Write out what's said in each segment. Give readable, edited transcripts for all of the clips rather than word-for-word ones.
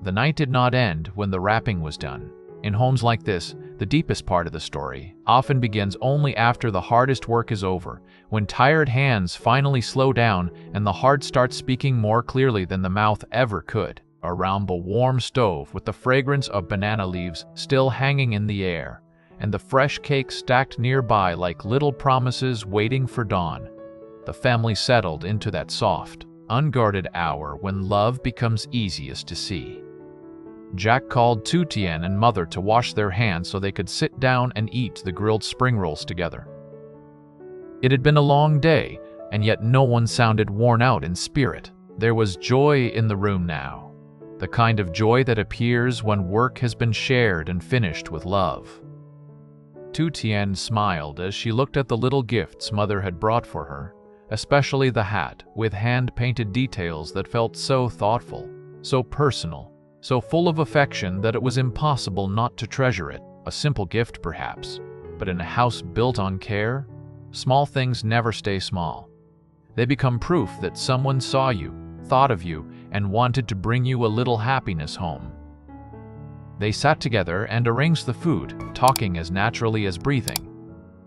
The night did not end when the wrapping was done. In homes like this, the deepest part of the story often begins only after the hardest work is over, when tired hands finally slow down and the heart starts speaking more clearly than the mouth ever could. Around the warm stove, with the fragrance of banana leaves still hanging in the air, and the fresh cake stacked nearby like little promises waiting for dawn, the family settled into that soft, unguarded hour when love becomes easiest to see. Jack called Tu Tien and Mother to wash their hands so they could sit down and eat the grilled spring rolls together. It had been a long day, and yet no one sounded worn out in spirit. There was joy in the room now, the kind of joy that appears when work has been shared and finished with love. Tu Tien smiled as she looked at the little gifts Mother had brought for her, especially the hat with hand-painted details that felt so thoughtful, so personal, so full of affection that it was impossible not to treasure it. A simple gift, perhaps, but in a house built on care, small things never stay small. They become proof that someone saw you, thought of you, and wanted to bring you a little happiness home. They sat together and arranged the food, talking as naturally as breathing.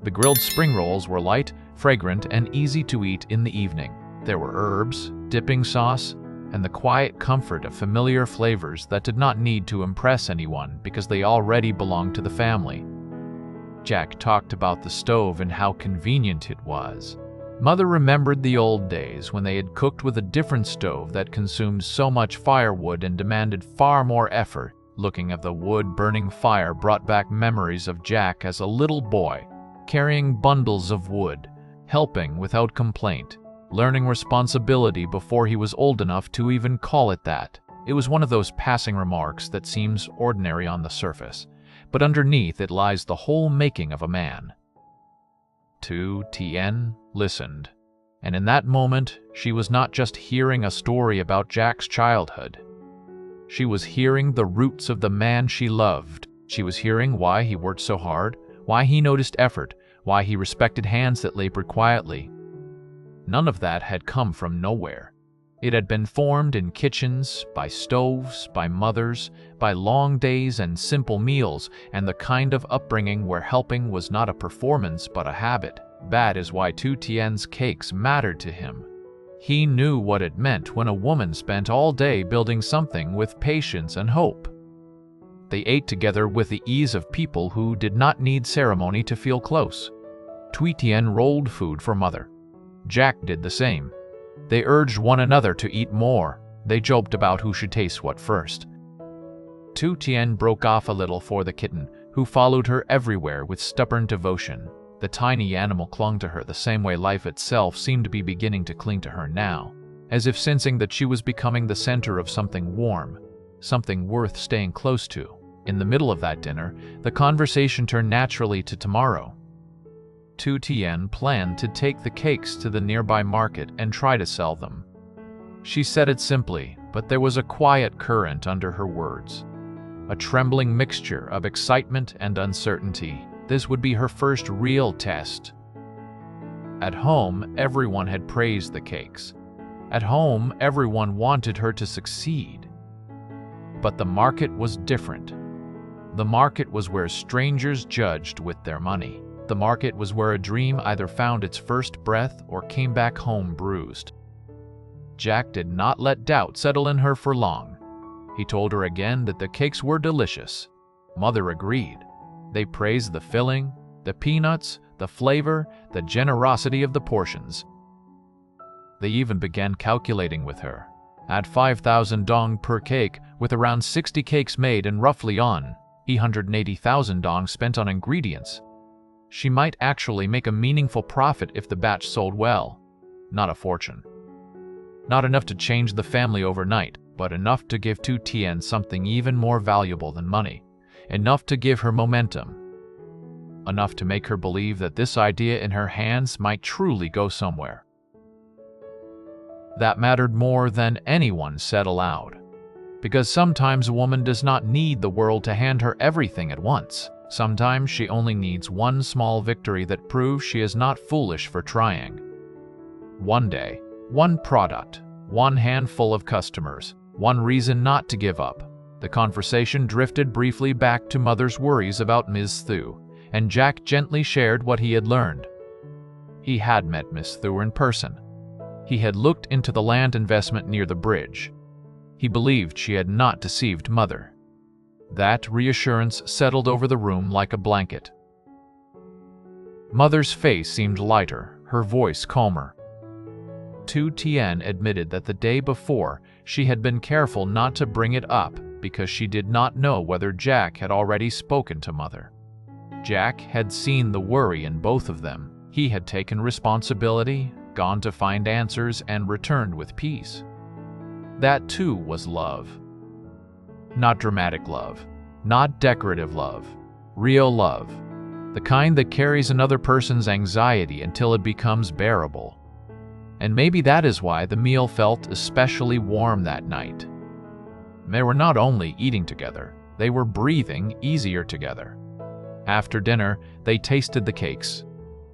The grilled spring rolls were light, fragrant, and easy to eat in the evening. There were herbs, dipping sauce, and the quiet comfort of familiar flavors that did not need to impress anyone because they already belonged to the family. Jack talked about the stove and how convenient it was. Mother remembered the old days when they had cooked with a different stove that consumed so much firewood and demanded far more effort. Looking at the wood-burning fire brought back memories of Jack as a little boy, carrying bundles of wood, helping without complaint, learning responsibility before he was old enough to even call it that. It was one of those passing remarks that seems ordinary on the surface, but underneath it lies the whole making of a man. Tu Tien listened, and in that moment she was not just hearing a story about Jack's childhood. She was hearing the roots of the man she loved. She was hearing why he worked so hard, why he noticed effort, why he respected hands that labored quietly. None of that had come from nowhere. It had been formed in kitchens, by stoves, by mothers, by long days and simple meals, and the kind of upbringing where helping was not a performance but a habit. That is why Tu Tien's cakes mattered to him. He knew what it meant when a woman spent all day building something with patience and hope. They ate together with the ease of people who did not need ceremony to feel close. Tu Tien rolled food for Mother. Jack did the same. They urged one another to eat more. They joked about who should taste what first. Tu Tien broke off a little for the kitten, who followed her everywhere with stubborn devotion. The tiny animal clung to her the same way life itself seemed to be beginning to cling to her now, as if sensing that she was becoming the center of something warm, something worth staying close to. In the middle of that dinner, the conversation turned naturally to tomorrow. Tu Tien planned to take the cakes to the nearby market and try to sell them. She said it simply, but there was a quiet current under her words, a trembling mixture of excitement and uncertainty. This would be her first real test. At home, everyone had praised the cakes. At home, everyone wanted her to succeed. But the market was different. The market was where strangers judged with their money. The market was where a dream either found its first breath or came back home bruised. Jack did not let doubt settle in her for long. He told her again that the cakes were delicious. Mother agreed. They praised the filling, the peanuts, the flavor, the generosity of the portions. They even began calculating with her. At 5,000 dong per cake, with around 60 cakes made and roughly 180,000 dong spent on ingredients, she might actually make a meaningful profit if the batch sold well. Not a fortune. Not enough to change the family overnight, but enough to give Tu Tien something even more valuable than money. Enough to give her momentum. Enough to make her believe that this idea in her hands might truly go somewhere. That mattered more than anyone said aloud. Because sometimes a woman does not need the world to hand her everything at once. Sometimes she only needs one small victory that proves she is not foolish for trying. One day, one product, one handful of customers, one reason not to give up. The conversation drifted briefly back to Mother's worries about Ms. Thu, and Jack gently shared what he had learned. He had met Miss Thu in person. He had looked into the land investment near the bridge. He believed she had not deceived Mother. That reassurance settled over the room like a blanket. Mother's face seemed lighter, her voice calmer. Tu Tien admitted that the day before she had been careful not to bring it up because she did not know whether Jack had already spoken to Mother. Jack had seen the worry in both of them. He had taken responsibility, gone to find answers, and returned with peace. That too was love. Not dramatic love, not decorative love, real love. The kind that carries another person's anxiety until it becomes bearable. And maybe that is why the meal felt especially warm that night. They were not only eating together, they were breathing easier together. After dinner, they tasted the cakes.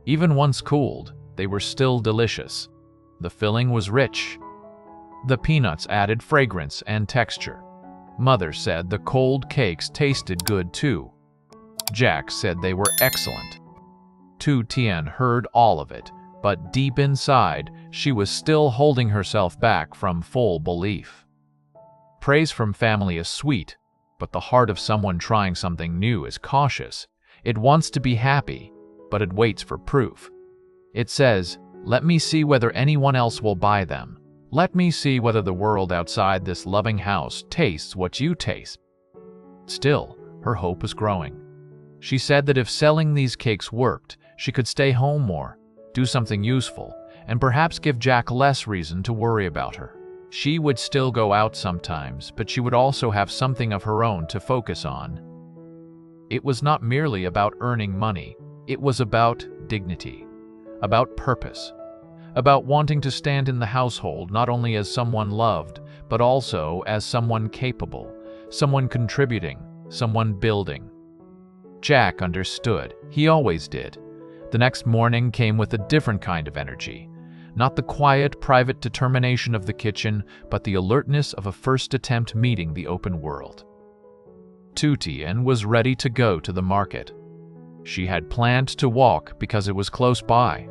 Even once cooled, they were still delicious. The filling was rich. The peanuts added fragrance and texture. Mother said the cold cakes tasted good too. Jack said they were excellent. Tu Tien heard all of it, but deep inside, she was still holding herself back from full belief. Praise from family is sweet, but the heart of someone trying something new is cautious. It wants to be happy, but it waits for proof. It says, "Let me see whether anyone else will buy them. Let me see whether the world outside this loving house tastes what you taste." Still, her hope was growing. She said that if selling these cakes worked, she could stay home more, do something useful, and perhaps give Jack less reason to worry about her. She would still go out sometimes, but she would also have something of her own to focus on. It was not merely about earning money, it was about dignity, about purpose, about wanting to stand in the household not only as someone loved, but also as someone capable, someone contributing, someone building. Jack understood. He always did. The next morning came with a different kind of energy. Not the quiet, private determination of the kitchen, but the alertness of a first attempt meeting the open world. Tu Tien was ready to go to the market. She had planned to walk because it was close by.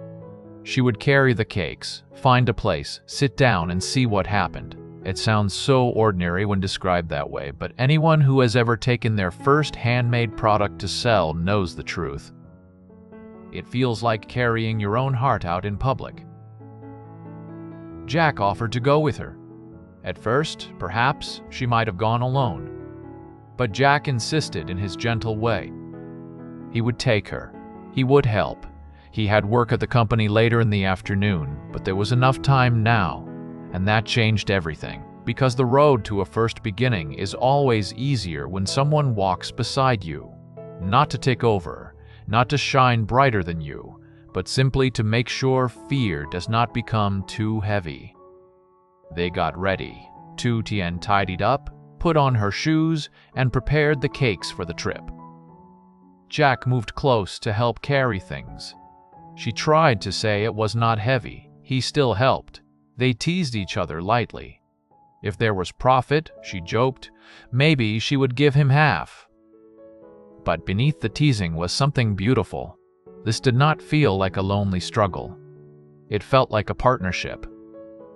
She would carry the cakes, find a place, sit down, and see what happened. It sounds so ordinary when described that way, but anyone who has ever taken their first handmade product to sell knows the truth. It feels like carrying your own heart out in public. Jack offered to go with her. At first, perhaps, she might have gone alone. But Jack insisted in his gentle way. He would take her. He would help. He had work at the company later in the afternoon, but there was enough time now, and that changed everything. Because the road to a first beginning is always easier when someone walks beside you. Not to take over, not to shine brighter than you, but simply to make sure fear does not become too heavy. They got ready. Tu Tien tidied up, put on her shoes, and prepared the cakes for the trip. Jack moved close to help carry things. She tried to say it was not heavy. He still helped. They teased each other lightly. If there was profit, she joked, maybe she would give him half. But beneath the teasing was something beautiful. This did not feel like a lonely struggle. It felt like a partnership.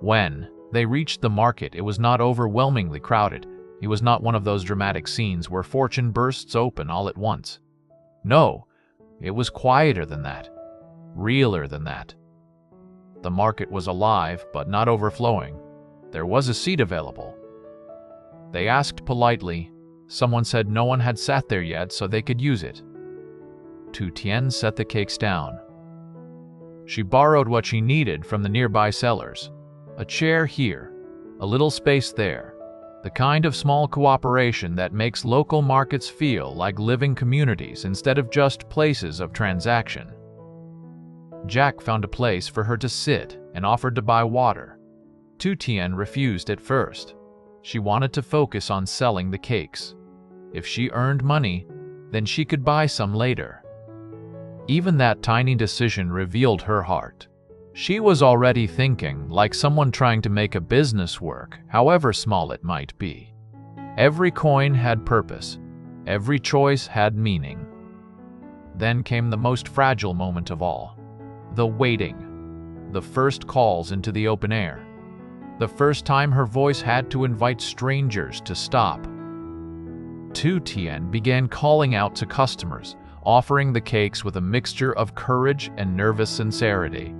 When they reached the market, it was not overwhelmingly crowded. It was not one of those dramatic scenes where fortune bursts open all at once. No, it was quieter than that, realer than that. The market was alive, but not overflowing. There was a seat available. They asked politely. Someone said no one had sat there yet, so they could use it. Tu Tien set the cakes down. She borrowed what she needed from the nearby sellers. A chair here, a little space there. The kind of small cooperation that makes local markets feel like living communities instead of just places of transaction. Jack found a place for her to sit and offered to buy water. Tu Tien refused at first. She wanted to focus on selling the cakes. If she earned money, then she could buy some later. Even that tiny decision revealed her heart. She was already thinking like someone trying to make a business work, however small it might be. Every coin had purpose. Every choice had meaning. Then came the most fragile moment of all. The waiting. The first calls into the open air. The first time her voice had to invite strangers to stop. Tu Tien began calling out to customers, offering the cakes with a mixture of courage and nervous sincerity.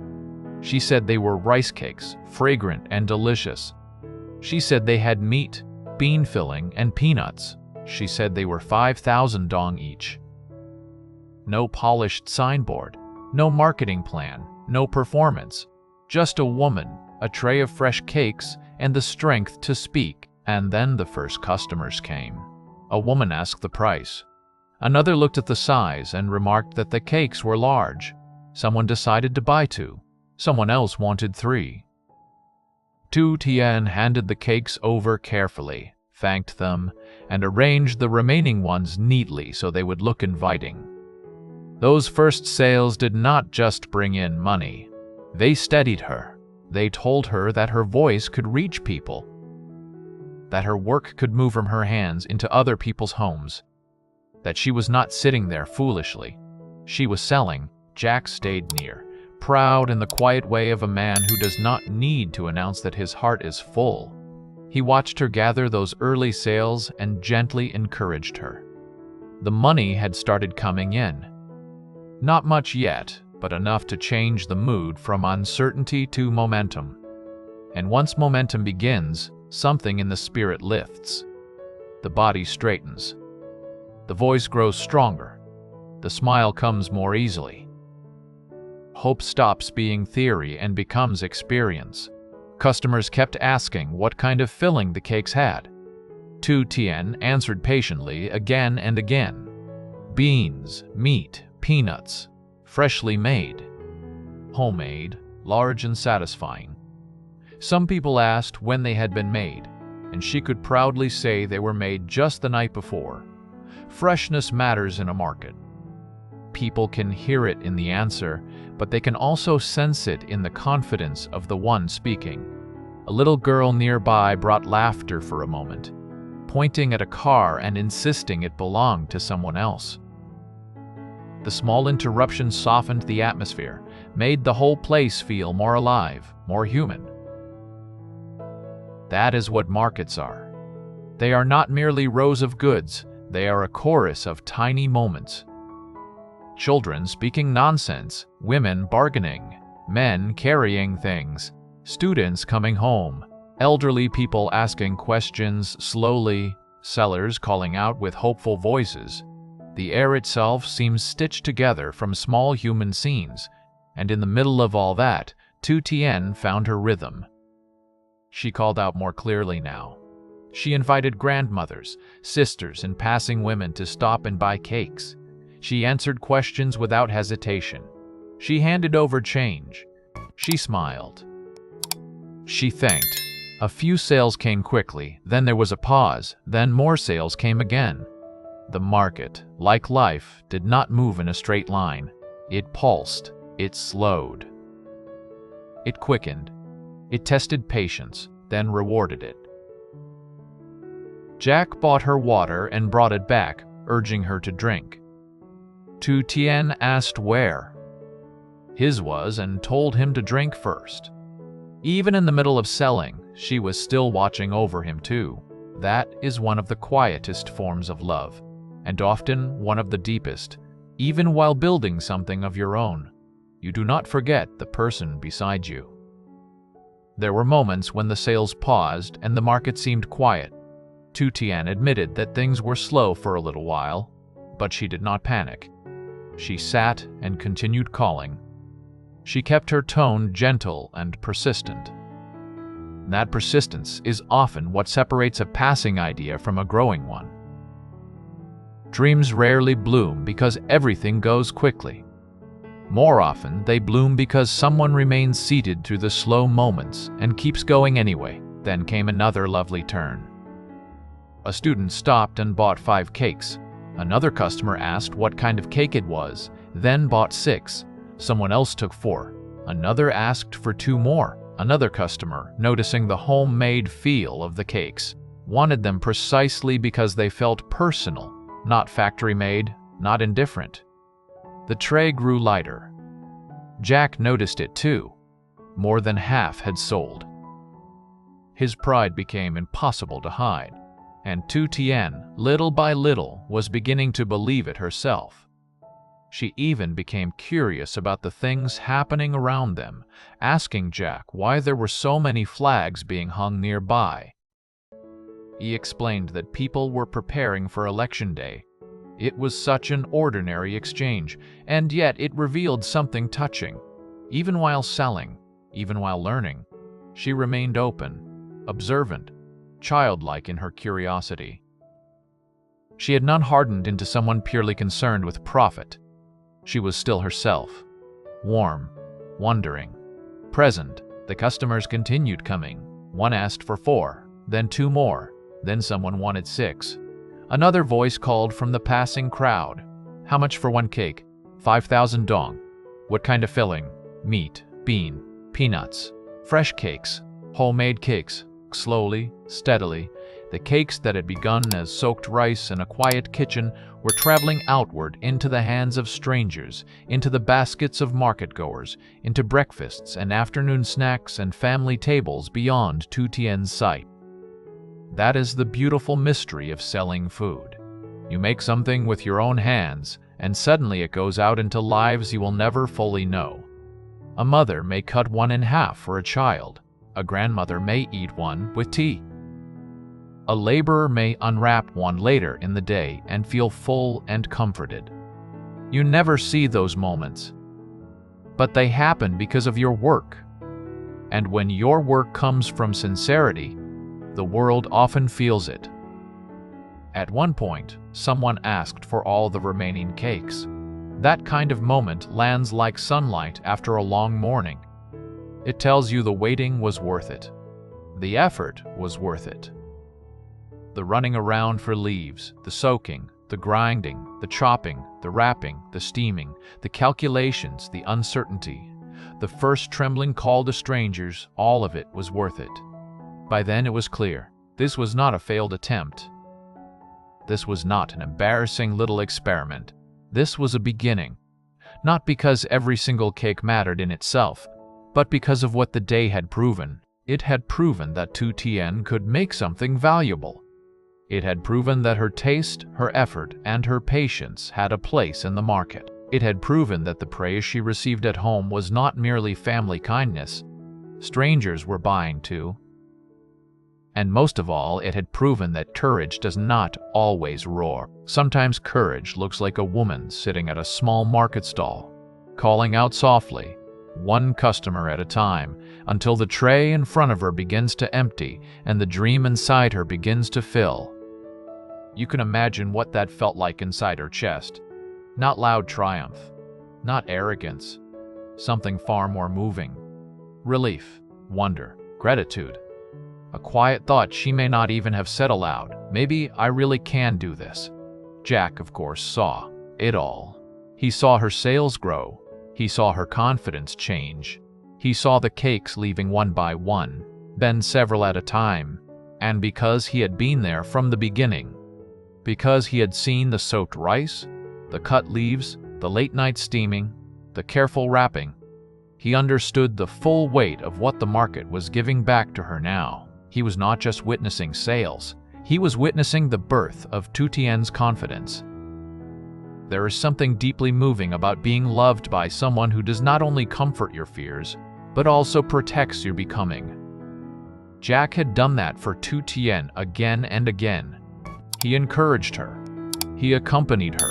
She said they were rice cakes, fragrant and delicious. She said they had meat, bean filling, and peanuts. She said they were 5,000 dong each. No polished signboard, no marketing plan, no performance. Just a woman, a tray of fresh cakes, and the strength to speak. And then the first customers came. A woman asked the price. Another looked at the size and remarked that the cakes were large. Someone decided to buy 2. Someone else wanted 3. Tu Tien handed the cakes over carefully, thanked them, and arranged the remaining ones neatly so they would look inviting. Those first sales did not just bring in money. They steadied her. They told her that her voice could reach people, that her work could move from her hands into other people's homes, that she was not sitting there foolishly. She was selling. Jack stayed near, proud in the quiet way of a man who does not need to announce that his heart is full. He watched her gather those early sales and gently encouraged her. The money had started coming in. Not much yet, but enough to change the mood from uncertainty to momentum. And once momentum begins, something in the spirit lifts. The body straightens. The voice grows stronger. The smile comes more easily. Hope stops being theory and becomes experience. Customers kept asking what kind of filling the cakes had. Tu Tien answered patiently again and again. Beans, meat, peanuts, freshly made. Homemade, large and satisfying. Some people asked when they had been made, and she could proudly say they were made just the night before. Freshness matters in a market. People can hear it in the answer, but they can also sense it in the confidence of the one speaking. A little girl nearby brought laughter for a moment, pointing at a car and insisting it belonged to someone else. The small interruption softened the atmosphere, made the whole place feel more alive, more human. That is what markets are. They are not merely rows of goods, they are a chorus of tiny moments. Children speaking nonsense, women bargaining, men carrying things, students coming home, elderly people asking questions slowly, sellers calling out with hopeful voices. The air itself seems stitched together from small human scenes, and in the middle of all that, Tu Tien found her rhythm. She called out more clearly now. She invited grandmothers, sisters, and passing women to stop and buy cakes. She answered questions without hesitation. She handed over change. She smiled. She thanked. A few sales came quickly, then there was a pause, then more sales came again. The market, like life, did not move in a straight line. It pulsed. It slowed. It quickened. It tested patience, then rewarded it. Jack bought her water and brought it back, urging her to drink. Tu Tien asked where. His was, and told him to drink first. Even in the middle of selling, she was still watching over him too. That is one of the quietest forms of love, and often one of the deepest. Even while building something of your own, you do not forget the person beside you. There were moments when the sales paused and the market seemed quiet. Tu Tien admitted that things were slow for a little while, but she did not panic. She sat and continued calling. She kept her tone gentle and persistent. That persistence is often what separates a passing idea from a growing one. Dreams rarely bloom because everything goes quickly. More often, they bloom because someone remains seated through the slow moments and keeps going anyway. Then came another lovely turn. A student stopped and bought 5 cakes. Another customer asked what kind of cake it was, then bought 6. Someone else took 4. Another asked for 2 more. Another customer, noticing the homemade feel of the cakes, wanted them precisely because they felt personal, not factory-made, not indifferent. The tray grew lighter. Jack noticed it too. More than half had sold. His pride became impossible to hide, and Tu Tien, little by little, was beginning to believe it herself. She even became curious about the things happening around them, asking Jack why there were so many flags being hung nearby. He explained that people were preparing for election day. It was such an ordinary exchange, and yet it revealed something touching. Even while selling, even while learning, she remained open, observant, childlike in her curiosity. She had not hardened into someone purely concerned with profit. She was still herself, warm, wondering, present. The customers continued coming. One asked for 4, then 2 more, then someone wanted 6. Another voice called from the passing crowd. How much for 1 cake? 5,000 dong. What kind of filling? Meat, bean, peanuts, fresh cakes, homemade cakes. Slowly, steadily, the cakes that had begun as soaked rice in a quiet kitchen were traveling outward into the hands of strangers, into the baskets of market-goers, into breakfasts and afternoon snacks and family tables beyond Tu Tien's sight. That is the beautiful mystery of selling food. You make something with your own hands, and suddenly it goes out into lives you will never fully know. A mother may cut one in half for a child. A grandmother may eat one with tea. A laborer may unwrap one later in the day and feel full and comforted. You never see those moments, but they happen because of your work. And when your work comes from sincerity, the world often feels it. At one point, someone asked for all the remaining cakes. That kind of moment lands like sunlight after a long morning. It tells you the waiting was worth it. The effort was worth it. The running around for leaves, the soaking, the grinding, the chopping, the wrapping, the steaming, the calculations, the uncertainty, the first trembling call to strangers, all of it was worth it. By then it was clear, this was not a failed attempt. This was not an embarrassing little experiment. This was a beginning. Not because every single cake mattered in itself, but because of what the day had proven. It had proven that Tu Tien could make something valuable. It had proven that her taste, her effort, and her patience had a place in the market. It had proven that the praise she received at home was not merely family kindness. Strangers were buying too. And most of all, it had proven that courage does not always roar. Sometimes courage looks like a woman sitting at a small market stall, calling out softly, one customer at a time, until the tray in front of her begins to empty and the dream inside her begins to fill. You can imagine what that felt like inside her chest. Not loud triumph, not arrogance, something far more moving. Relief, wonder, gratitude. A quiet thought she may not even have said aloud. Maybe I really can do this. Jack, of course, saw it all. He saw her sales grow. He saw her confidence change. He saw the cakes leaving one by one, then several at a time. And because he had been there from the beginning, because he had seen the soaked rice, the cut leaves, the late-night steaming, the careful wrapping, he understood the full weight of what the market was giving back to her now. He was not just witnessing sales, he was witnessing the birth of Tu Tien's confidence. There is something deeply moving about being loved by someone who does not only comfort your fears, but also protects your becoming. Jack had done that for Tu Tien again and again. He encouraged her. He accompanied her.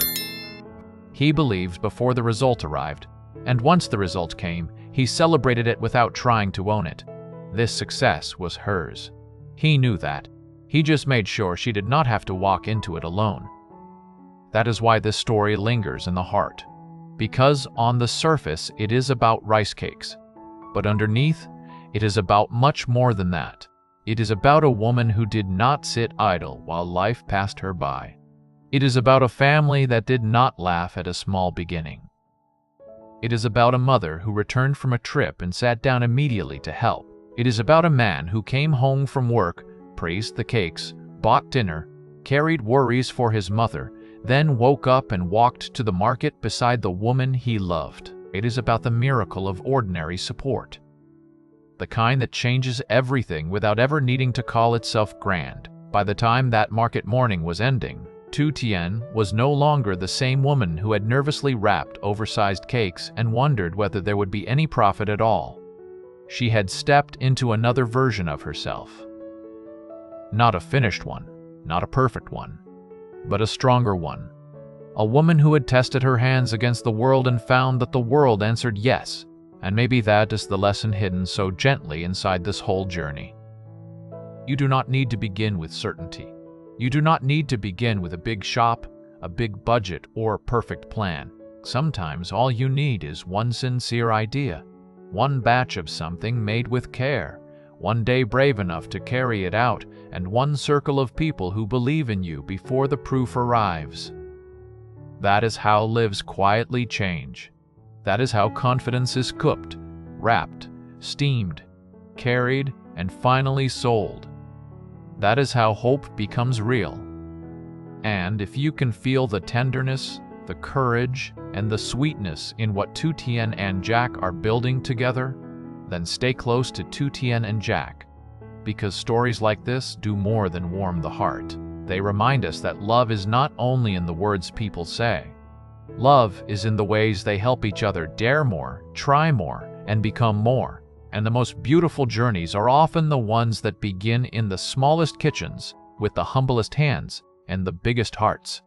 He believed before the result arrived, and once the result came, he celebrated it without trying to own it. This success was hers. He knew that. He just made sure she did not have to walk into it alone. That is why this story lingers in the heart. Because on the surface it is about rice cakes, but underneath it is about much more than that. It is about a woman who did not sit idle while life passed her by. It is about a family that did not laugh at a small beginning. It is about a mother who returned from a trip and sat down immediately to help. It is about a man who came home from work, praised the cakes, bought dinner, carried worries for his mother, then woke up and walked to the market beside the woman he loved. It is about the miracle of ordinary support. The kind that changes everything without ever needing to call itself grand. By the time that market morning was ending, Tu Tien was no longer the same woman who had nervously wrapped oversized cakes and wondered whether there would be any profit at all. She had stepped into another version of herself. Not a finished one, not a perfect one, but a stronger one. A woman who had tested her hands against the world and found that the world answered yes. And maybe that is the lesson hidden so gently inside this whole journey. You do not need to begin with certainty. You do not need to begin with a big shop, a big budget, or a perfect plan. Sometimes all you need is one sincere idea, one batch of something made with care, one day brave enough to carry it out, and one circle of people who believe in you before the proof arrives. That is how lives quietly change. That is how confidence is cooked, wrapped, steamed, carried, and finally sold. That is how hope becomes real. And if you can feel the tenderness, the courage, and the sweetness in what Tu Tien and Jack are building together, then stay close to Tu Tien and Jack, because stories like this do more than warm the heart. They remind us that love is not only in the words people say. Love is in the ways they help each other dare more, try more, and become more. And the most beautiful journeys are often the ones that begin in the smallest kitchens, with the humblest hands and the biggest hearts.